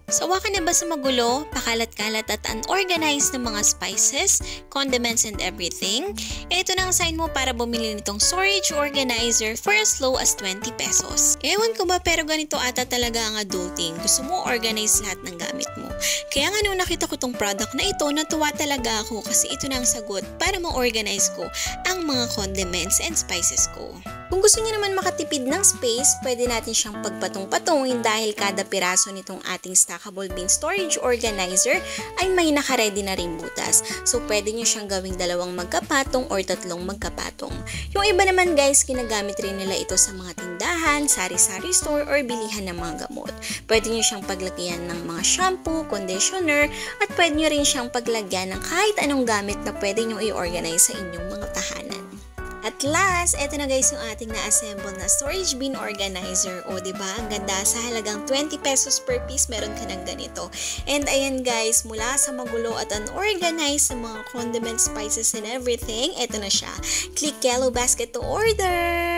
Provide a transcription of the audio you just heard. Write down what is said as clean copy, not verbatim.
Sawa ka na ba sa magulo, pakalat-kalat at unorganized na mga spices, condiments and everything? Ito na ang sign mo para bumili nitong storage organizer for as low as 20 pesos. Ewan ko ba pero ganito ata talaga ang adulting. Gusto mo organize lahat ng gamit mo. Kaya nga nung nakita ko tong product na ito, natuwa talaga ako kasi ito na ang sagot para ma-organize ko ang mga condiments and spices ko. Kung gusto niyo naman makatipid ng space, pwede natin siyang pagpatong-patungin dahil kada piraso nitong ating stackable bin storage organizer ay may nakaredy na rin butas. So pwede niyo siyang gawing dalawang magkapatong or tatlong magkapatong. Yung iba naman guys, ginagamit rin nila ito sa mga tindahan, sari-sari store or bilihan ng mga gamot. Pwede niyo siyang paglagyan ng mga shampoo, conditioner at pwede niyo rin siyang paglagyan ng kahit anong gamit na pwede niyo i-organize sa inyong mga tahanan. At last, eto na guys yung ating na-assemble na storage bin organizer. O, diba? Ang ganda. Sa halagang 20 pesos per piece, meron ka ng ganito. And ayan guys, mula sa magulo at unorganized sa mga condiments, spices, and everything, eto na siya. Click yellow basket to order!